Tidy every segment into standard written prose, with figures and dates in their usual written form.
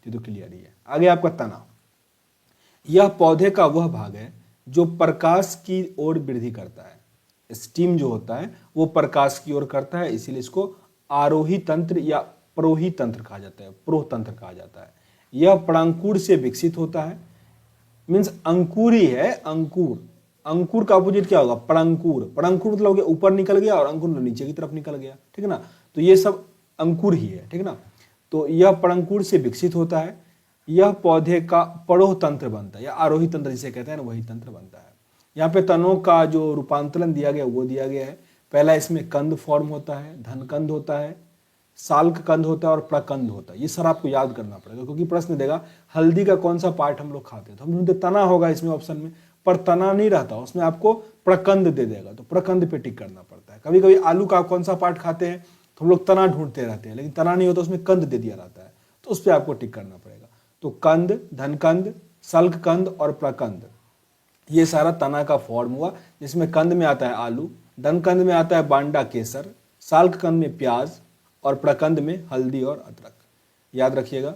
ये तो क्लियर ही है। आगे आपका तना, यह पौधे का वह भाग है जो प्रकाश की ओर वृद्धि करता है। स्टीम जो होता है वो प्रकाश की ओर करता है, इसीलिए इसको आरोही तंत्र या प्रोही तंत्र कहा जाता है, प्रोह तंत्र कहा जाता है। यह परांकुर से विकसित होता है, मीन्स अंकुर ही है, अंकुर। अंकुर का अपोजिट क्या होगा? परांकुर। परांकुर मतलब हो गया ऊपर निकल गया और अंकुर मतलब नीचे की तरफ निकल गया, ठीक है ना। तो ये सब अंकुर ही है, ठीक है ना। तो यह परांकुर से विकसित होता है। यह पौधे का परोह तंत्र बनता है या आरोही तंत्र जिसे कहते हैं ना, वही तंत्र बनता है। यहाँ पे तनों का जो रूपांतरण दिया गया वो दिया गया है। पहला इसमें कंद फॉर्म होता है, धनकंद होता है, साल्क कंद होता है और प्रकंद होता है। ये सर आपको याद करना पड़ेगा क्योंकि प्रश्न देगा हल्दी का कौन सा पार्ट हम लोग खाते हैं, तो हम ढूंढते तना होगा इसमें ऑप्शन में, पर तना नहीं रहता, उसमें आपको प्रकंद दे देगा, तो प्रकंद पे टिक करना पड़ता है। कभी कभी आलू का कौन सा पार्ट खाते हैं तो हम लोग तना ढूंढते रहते हैं, लेकिन तना नहीं होता, उसमें कंद दे दिया रहता है, तो उस पर आपको टिक करना पड़ेगा। तो कंद, धनकंद, सल्क कंद और प्रकंद, ये सारा तना का फॉर्म हुआ, जिसमें कंद में आता है आलू, धनकंद में आता है बांडा केसर, साल्क कंद में प्याज और प्रकंद में हल्दी और अदरक। याद रखिएगा,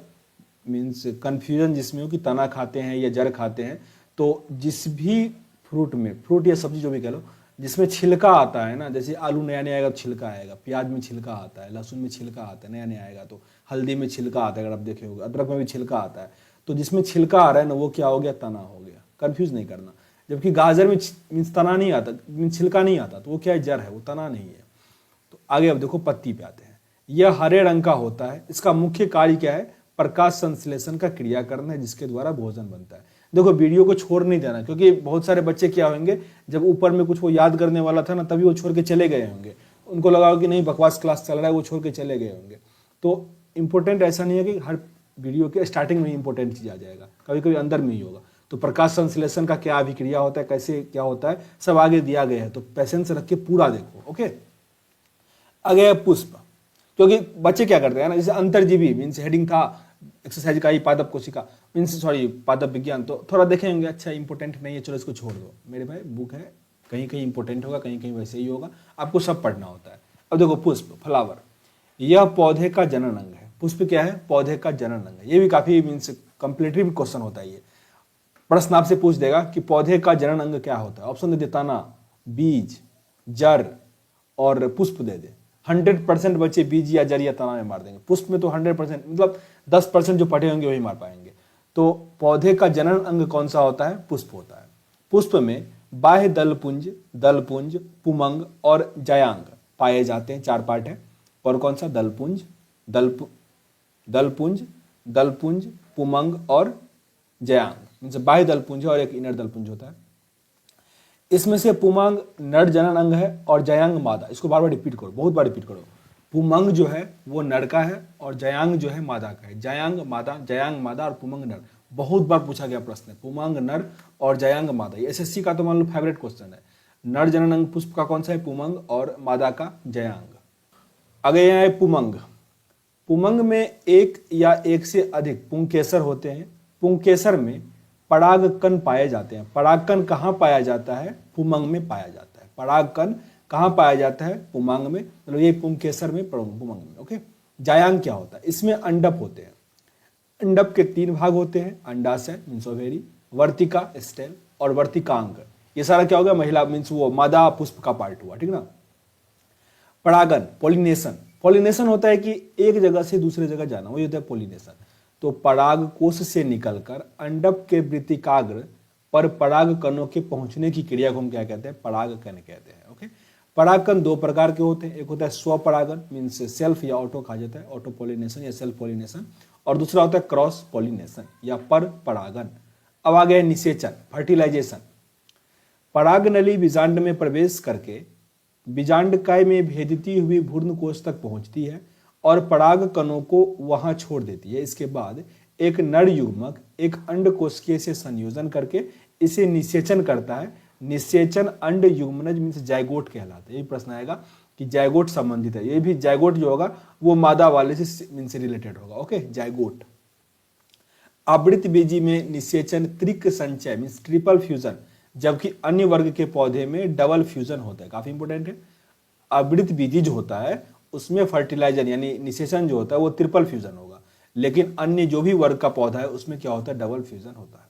मीन्स कन्फ्यूजन जिसमें हो कि तना खाते हैं या जड़ खाते हैं, तो जिस भी फ्रूट में, फ्रूट या सब्जी जो भी कह लो, जिसमें छिलका आता है ना, जैसे आलू नया नया आएगा तो छिलका आएगा, प्याज में छिलका आता है, लहसुन में छिलका आता है नया नया आएगा, तो हल्दी में छिलका आता है, अगर आप देखे होगे अदरक में भी छिलका आता है, तो जिसमें छिलका आ रहा है ना वो क्या हो गया? तना हो गया। कंफ्यूज नहीं करना। जबकि गाजर में मीन्स तना नहीं आता, मीन्स छिलका नहीं आता, तो वो क्या है? जड़ है, वो तना नहीं है। तो आगे अब देखो पत्ती पे आते हैं। यह हरे रंग का होता है। इसका मुख्य कार्य क्या है? प्रकाश संश्लेषण का क्रियाकरण है, जिसके द्वारा भोजन बनता है। देखो वीडियो को छोड़ नहीं देना, क्योंकि बहुत सारे बच्चे क्या होंगे, जब ऊपर में कुछ वो याद करने वाला था ना तभी वो छोड़ के चले गए होंगे, उनको लगा कि नहीं बकवास क्लास चल रहा है, वो छोड़ के चले गए होंगे। तो इंपॉर्टेंट ऐसा नहीं है कि हर वीडियो के स्टार्टिंग में इंपॉर्टेंट चीज आ जाएगा, कभी कभी अंदर में ही होगा। तो प्रकाश संश्लेषण का क्या अभिक्रिया होता है, कैसे क्या होता है, सब आगे दिया गया है, तो पैसेंस रख के पूरा देखो। ओके, आगे पुष्प, क्योंकि बच्चे क्या करते हैं ना, जैसे अंतर्जीवी मीन्स हेडिंग था एक्सरसाइज का ही, पादप कोशिका मीन्स सॉरी पादप विज्ञान, तो थोड़ा देखेंगे अच्छा इंपॉर्टेंट नहीं है, चलो इसको छोड़ दो। मेरे भाई बुक है, कहीं कहीं इंपॉर्टेंट होगा, कहीं कहीं वैसे ही होगा, आपको सब पढ़ना होता है। अब देखो पुष्प, फ्लावर, यह पौधे का जनन अंग है। पुष्प क्या है? पौधे का जनन अंग है। ये भी काफी मीन्स कंप्लीटिव क्वेश्चन होता है। ये प्रश्न आपसे पूछ देगा कि पौधे का जनन अंग क्या होता है। ऑप्शन दे दे, तना, बीज, जड़ और पुष्प दे दे। 100% बच्चे बीज या जड़ या तना में मार देंगे। पुष्प में तो 100% मतलब 10% जो पढ़े होंगे वही मार पाएंगे। तो पौधे का जनन अंग कौन सा होता है? पुष्प होता है। पुष्प में बाह्य दलपुंज, दलपुंज, पुमंग और जयांग पाए जाते हैं। 4 पार्ट है। और कौन सा? दलपुंज, दलपुंज, दलपुंज, पुमंग और जयांग। बाह्य दलपुंज और एक इनर दलपुंज होता है। इसमें से पुमंग नर जनन अंग है और जयांग मादा। इसको बार बार रिपीट करो, बहुत बार रिपीट करो। पुमंग जो है वो नर का है और जयांग जो है मादा का है। जयांग मादा और पुमंग नर। बहुत बार पूछा गया प्रश्न है, पुमंग नर और जयांग मादा। ये एसएससी का तो मान लो फेवरेट क्वेश्चन है। नर जनन अंग पुष्प का कौन सा है? पुमंग, और मादा का जयांग। आगे यहाँ है पुमंग। पुमंग में एक या एक से अधिक पुंकेसर होते हैं। पुंकेसर में परागकण पाए जाते हैं। परागकण कहाँ पाया जाता है? पुमंग में पाया जाता है। परागकण कहाँ पाया जाता है? पुमंग में, मतलब ये पुंकेसर में, पुमंग में। ओके, जायांग क्या होता है? इसमें अंडप होते हैं। अंडप के 3 भाग होते हैं, अंडाशय मीन्स ओवेरी, वर्तिका स्टेम और वर्तिकांग। ये सारा क्या हो गया? महिला मीन्स वो मादा पुष्प का पार्ट हुआ, ठीक ना। परागन, पॉलिनेशन। पॉलिनेशन होता है कि एक जगह से दूसरे जगह जाना, वही होता है पॉलिनेशन। तो पराग कोश से निकलकर अंडप के वृत्तिकाग्र पर पराग कणों के पहुंचने की क्रिया को हम क्या कहते हैं? परागकण कहते हैं। ओके, परागकण 2 प्रकार के होते हैं। एक होता है स्वपरागन मीन्स सेल्फ या ऑटो कहा जाता है, ऑटो पॉलिनेशन या सेल्फ पॉलिनेशन, और दूसरा होता है क्रॉस पॉलिनेशन या पर परागन। अब आ गया निषेचन, फर्टिलाइजेशन। पराग नली बीजांड में प्रवेश करके बीजांडकाय में भेदती हुई भ्रूण कोश तक पहुंचती है और पराग कणों को वहां छोड़ देती है। इसके बाद एक नर युग्मक एक अंड कोशिकीय से संयोजन करके इसे निषेचन करता है। निषेचन अंड युग्मनज मीन्स जायगोट कहलाता है। ये प्रश्न आएगा कि जायगोट संबंधित है। ये भी जायगोट जो होगा वो मादा वाले से मीन्स रिलेटेड होगा। Okay, zygote. आवृत बीजी में निषेचन त्रिक संचय मीन्स ट्रिपल फ्यूजन, जबकि अन्य वर्ग के पौधे में डबल फ्यूजन होता है। काफी इंपोर्टेंट है। आवृत बीजी जो होता है उसमें फर्टिलाइजर यानी निषेचन जो होता है वो ट्रिपल फ्यूजन होगा, लेकिन अन्य जो भी वर्ग का पौधा है उसमें क्या होता है, डबल फ्यूजन होता है।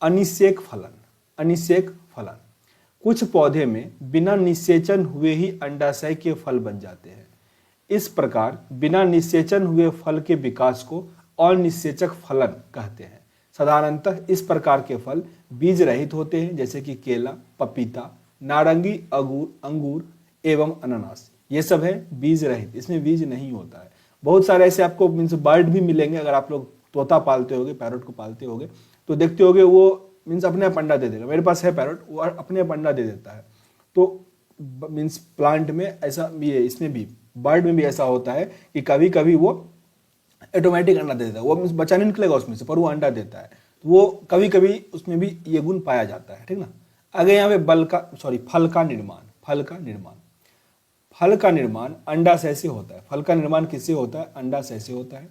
अनिषेक फलन, अनिषेक फलन, कुछ पौधे में बिना निषेचन हुए ही अंडाशय के फल बन जाते हैं। इस प्रकार बिना निषेचन हुए फल के विकास को अनिषेचक फलन कहते हैं। साधारणतः इस प्रकार के फल बीज रहित होते हैं, जैसे कि केला, पपीता, नारंगी, अंगूर एवं अनानास। ये सब है बीज रहित, इसमें बीज नहीं होता है। बहुत सारे ऐसे आपको मीन्स बर्ड भी मिलेंगे, अगर आप लोग तोता पालते होगे, पैरट को पालते होगे तो देखते होगे वो मीन्स अपने आप अंडा दे देगा। मेरे पास है पैरट, वो अपने आप अंडा दे देता है। तो मीन्स प्लांट में ऐसा भी है, इसमें भी बर्ड में भी ऐसा होता है कि कभी कभी वो ऑटोमेटिक अंडा दे देता है। वो मीन्स बच्चा नहीं निकलेगा उसमें से, पर वो अंडा देता है। तो वो कभी कभी उसमें भी ये गुण पाया जाता है, ठीक ना। आगे यहाँ पे फल का निर्माण, फल का निर्माण, फल का निर्माण अंडाशय से होता है। फल का निर्माण किससे होता है, अंडाशय से होता है।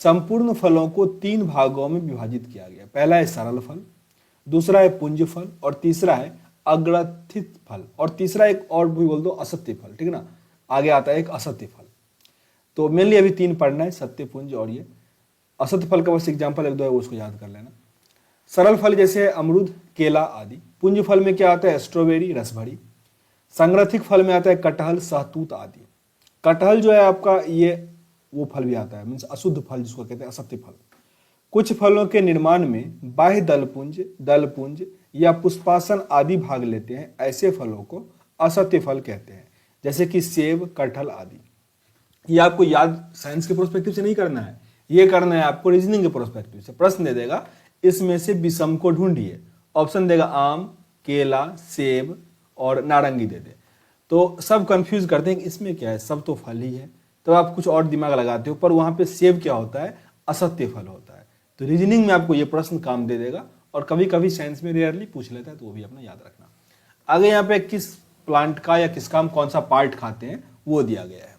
संपूर्ण फलों को 3 भागों में विभाजित किया गया। पहला है सरल फल, दूसरा है पुंज फल और तीसरा है अग्रथित फल, और तीसरा एक और भी बोल दो असत्य फल, ठीक है ना। आगे आता है एक असत्य फल। तो मेनली अभी 3 पढ़ना है, सत्य, पुंज और ये असत्य फल का बस एग्जाम्पल 1-2 है, उसको याद कर लेना। सरल फल जैसे अमरूद, केला आदि। पुंज फल में क्या आता है, स्ट्रॉबेरी, रसभरी। संग्रथित फल में आता है कटहल, सहतूत आदि। कटहल जो है आपका ये वो फल भी आता है, मीन्स अशुद्ध फल जिसको कहते हैं, असत्य फल। कुछ फलों के निर्माण में बाह्य दलपुंज या पुष्पासन आदि भाग लेते हैं। ऐसे फलों को असत्य फल कहते हैं, जैसे कि सेब, कटहल आदि। ये आपको याद साइंस के प्रोस्पेक्टिव से नहीं करना है, ये करना है आपको रीजनिंग के प्रोस्पेक्टिव से। प्रश्न दे देगा, इसमें से विषम को ढूंढिए। ऑप्शन देगा आम, केला, सेब और नारंगी दे दे। तो सब कंफ्यूज करते हैं कि इसमें क्या है, सब तो फल ही है। तो आप कुछ और दिमाग लगाते हो, पर वहां पे सेब क्या होता है, असत्य फल होता है। तो रीजनिंग में आपको ये प्रश्न काम दे देगा, और कभी कभी साइंस में रेयरली पूछ लेता है, तो वो भी अपना याद रखना। आगे यहाँ पे किस प्लांट का या किसका हम कौन सा पार्ट खाते हैं वो दिया गया है।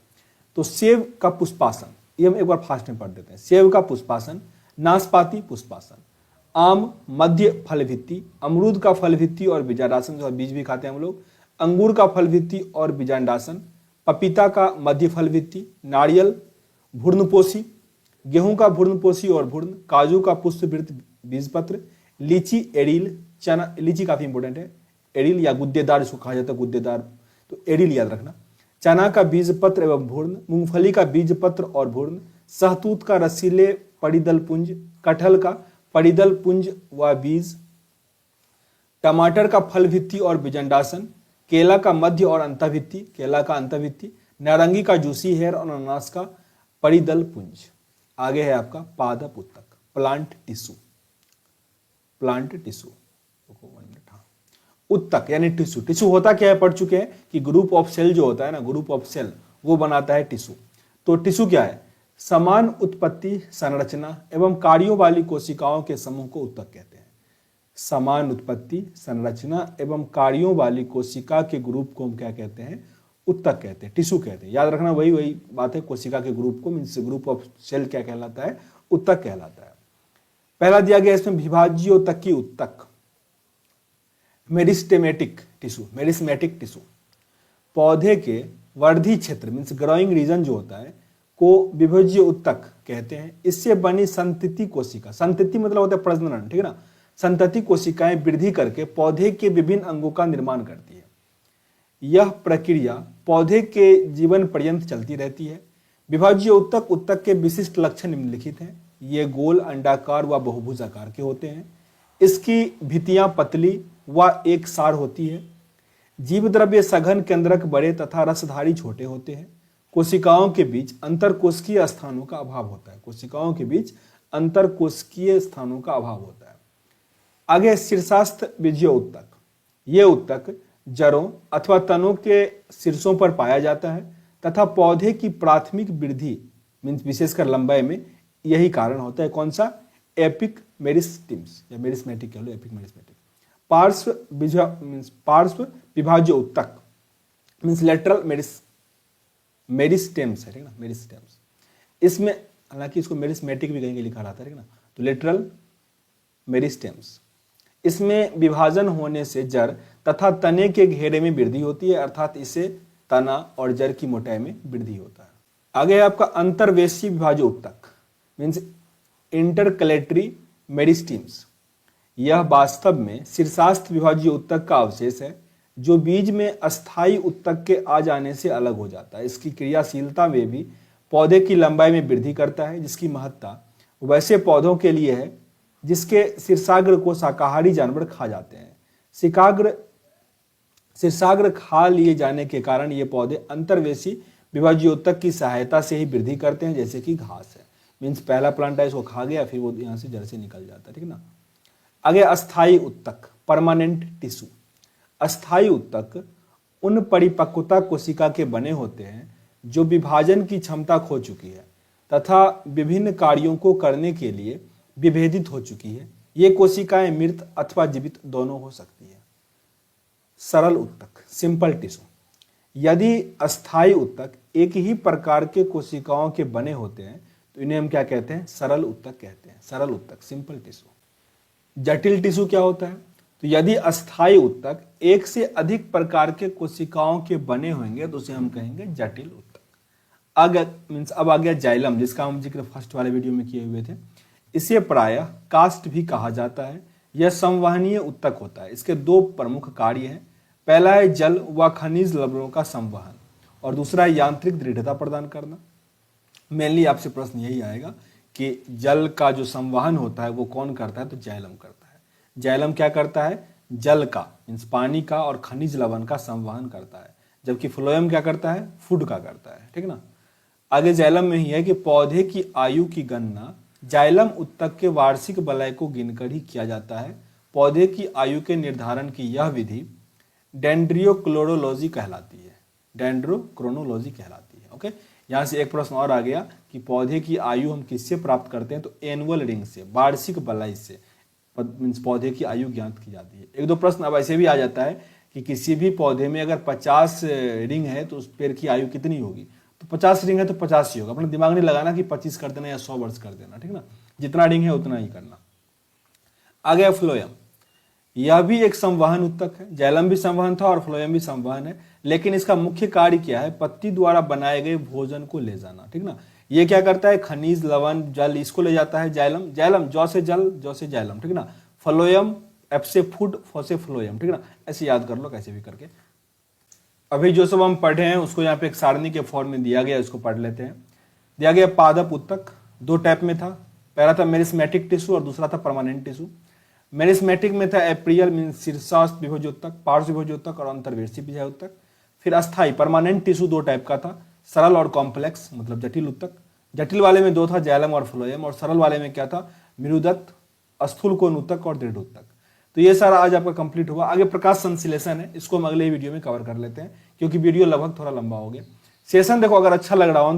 तो सेब का पुष्पासन, ये हम एक बार फास्ट में पढ़ देते हैं। सेब का पुष्पासन, नाशपाती पुष्पासन, आम मध्य फल भित्ति, अमरूद का फल भित्ति और बीजांडासन, जो बीज भी खाते हैं हम लोग, अंगूर का फल भित्ति और बीजांडासन, पपीता का मध्य फल भित्ति, नारियल भूर्णपोषी, गेहूं का भूर्णपोषी और भूर्ण, काजू का पुष्पवृत्त बीजपत्र, लीची एरिल, चना, लीची काफी इंपॉर्टेंट है, एरिल या गुद्देदार इसको कहा जाता है, गुद्देदार, तो एरिल याद रखना। चना का बीज पत्र एवं भूर्ण, मूंगफली का बीज पत्र और भूर्ण, सहतूत का रसीले परिदल पुंज, कटहल का परिदल पुंज व बीज, टमाटर का फल भित्ति और बीजांडासन, केला का मध्य और अंतःभित्ति, केला का अंतःभित्ति, नारंगी का जूसी हेयर और अनानास का परिदल पुंज। आगे है आपका पादप उत्तक, प्लांट टिश्यू, प्लांट टिश्यू। उत्तक यानी टिश्यू। टिश्यू होता क्या है, पढ़ चुके हैं कि ग्रुप ऑफ सेल जो होता है ना, ग्रुप ऑफ सेल वो बनाता है टिश्यू। तो टिश्यू क्या है, समान उत्पत्ति, संरचना एवं कार्यों वाली कोशिकाओं के समूह को उत्तक कहते हैं। समान उत्पत्ति, संरचना एवं कार्यों वाली कोशिका के ग्रुप को हम क्या कहते हैं, उत्तक कहते हैं, टिश्यू कहते हैं। याद रखना, वही बात है, कोशिका के ग्रुप को मीन्स ग्रुप ऑफ सेल क्या कहलाता है, उत्तक कहलाता है। पहला दिया गया इसमें विभाज्योतकी उत्तक, मेरिस्टेमेटिक टिश्यू, मेरिस्मेटिक टिश्यू। पौधे के वर्धी क्षेत्र मीन्स ग्रोइंग रीजन जो होता है को विभाज्य उत्तक कहते हैं। इससे बनी संतति कोशिका, संतति मतलब होता है प्रजनन, ठीक है ना। संतति कोशिकाएं वृद्धि करके पौधे के विभिन्न अंगों का निर्माण करती है। यह प्रक्रिया पौधे के जीवन पर्यंत चलती रहती है। विभाज्य उत्तक, उत्तक के विशिष्ट लक्षण निम्नलिखित हैं। ये गोल, अंडाकार व बहुभुज आकार के होते हैं। इसकी भित्तियां पतली व एक सार होती है। जीव द्रव्य सघन, केंद्रक बड़े तथा रसधारी छोटे होते हैं। कोशिकाओं के बीच अंतरकोशिकीय स्थानों का अभाव होता है। कोशिकाओं के बीच अंतरकोशिकीय स्थानों का अभाव होता है। आगे शीर्षास्थ बीजीय उत्तक, ये उत्तक जड़ों अथवा तनों के शीर्षों पर पाया जाता है तथा पौधे की प्राथमिक वृद्धि मीन्स विशेषकर लंबाई में यही कारण होता है। कौन सा, एपिक मेरिस्टेम्स या मेरिस्मेटिक कह लो, एपिक मेरिस्मेटिक। पार्श्व विभाज्य उत्तक मीन्स लेटरल मेरिस्टेम्स है, ठीक है ना, मेरिस्टेम्स। इसमें हालांकि इसको मेरिस्मेटिक भी कहीं लिखा रहता है, ठीक है ना, तो लेटरल मेरिस्टेम्स। इसमें विभाजन होने से जड़ तथा तने के घेरे में वृद्धि होती है, अर्थात इससे तना और जड़ की मोटाई में वृद्धि होता है। आगे आपका अंतर्वेशी विभाज्य उत्तक, मीन्स इंटरकलेटरी मेरिस्टीम्स। यह वास्तव में शीर्षास्थ विभाज्य उत्तक का अवशेष है जो बीज में अस्थायी उत्तक के आ जाने से अलग हो जाता है। इसकी क्रियाशीलता में भी पौधे की लंबाई में वृद्धि करता है, जिसकी महत्ता वैसे पौधों के लिए है जिसके शीर्षाग्र को शाकाहारी जानवर खा जाते हैं। शीर्षाग्र खा लिए जाने के कारण ये पौधे अंतर्वेशी विभाज्योतक की सहायता से ही वृद्धि करते हैं, जैसे कि घास है। मीन्स पहला प्लांट है, इसको खा गया, फिर वो यहाँ से जड़ से निकल जाता है, ठीक ना। आगे अस्थायी उत्तक, परमानेंट टिश्यू। अस्थायी उत्तक उन परिपक्वता कोशिका के बने होते हैं जो विभाजन की क्षमता खो चुकी है तथा विभिन्न कार्यों को करने के लिए विभेदित हो चुकी है। ये कोशिकाएं मृत अथवा जीवित दोनों हो सकती है। सरल उत्तक, सिंपल टिश्यू। यदि अस्थायी उत्तक एक ही प्रकार के कोशिकाओं के बने होते हैं तो इन्हें हम क्या कहते हैं? सरल उत्तक कहते हैं। सरल उत्तक, सिंपल टिश्यू। जटिल टिश्यू क्या होता है? तो यदि अस्थायी उत्तक एक से अधिक प्रकार के कोशिकाओं के बने होंगे तो उसे हम कहेंगे जटिल उत्तक। अब आ गया जाइलम, जिसका हम जिक्र फर्स्ट वाले वीडियो में किए हुए थे। इसे प्रायः कास्ट भी कहा जाता है। यह संवहनीय उत्तक होता है। इसके दो प्रमुख कार्य हैं। पहला है जल व खनिज लवणों का संवहन और दूसरा है यांत्रिक दृढ़ता प्रदान करना। मेनली आपसे प्रश्न यही आएगा कि जल का जो संवहन होता है वो कौन करता है? तो जाइलम करता है। जाइलम क्या करता है? जल का मीन्स पानी का और खनिज लवण का संवहन करता है, जबकि फ्लोएम क्या करता है? फूड का करता है, ठीक ना। आगे जाइलम में ही है कि पौधे की आयु की गणना जाइलम उत्तक के वार्षिक वलय को गिनकर ही किया जाता है। पौधे की आयु के निर्धारण की यह विधि डेंड्रियोक्रोनोलॉजी कहलाती है। डेंड्रोक्रोनोलॉजी कहलाती है। ओके, यहाँ से एक प्रश्न और आ गया कि पौधे की आयु हम किससे प्राप्त करते हैं? तो एनुअल रिंग से, वार्षिक वलय से मीन्स पौधे की आयु ज्ञात की जाती है। एक दो प्रश्न अब ऐसे भी आ जाता है कि किसी भी पौधे में अगर 50 रिंग है तो उस पेड़ की आयु कितनी होगी? तो 50 रिंग है तो 50 ही होगा। अपना दिमाग नहीं लगाना कि 25 कर देना या 100 वर्ष कर देना, ठीक ना। जितना रिंग है उतना ही करना। आ गया फ्लोएम। यह भी एक संवहन उत्तक है। जाइलम भी संवहन था और फ्लोएम भी संवहन है, लेकिन इसका मुख्य कार्य क्या है? पत्ती द्वारा बनाए गए भोजन को ले जाना, ठीक ना। ये क्या करता है? खनिज, लवण, जल, इसको ले जाता है जाइलम। जाइलम जौ से जल, जौ से जाइलम, ठीक ना। फ्लोएम एफ से फूड, फो से फ्लोएम, ठीक ना। ऐसे याद कर लो कैसे भी करके। अभी जो सब हम पढ़े हैं उसको यहाँ पे एक सारणी के फॉर्म में दिया गया, इसको पढ़ लेते हैं। दिया गया पादप उत्तक दो टाइप में था। पहला था मेरिस्मेटिक टिश्यू और दूसरा था परमानेंट टिश्यू। मेरिस्मेटिक में था एप्रियल मीन्स शीर्षास्थ विभोज्योतक, पार्श्व विभोज्योतक और अंतर्वेशी विभोज्योतक। फिर अस्थायी परमानेंट टिश्यू दो टाइप का था, सरल और कॉम्प्लेक्स मतलब जटिल उत्तक। जटिल वाले में दो था, जाइलम और फ्लोएम, और सरल वाले में क्या था? मृदुदत्त, स्थूल कोण उत्तक और दृढ़ उत्तक। तो ये सारा आज आपका कंप्लीट हुआ। आगे प्रकाश संश्लेषण है, इसको हम अगले वीडियो में कवर कर लेते हैं क्योंकि वीडियो लगभग थोड़ा लंबा हो गया। सेशन देखो अगर अच्छा लग रहा हो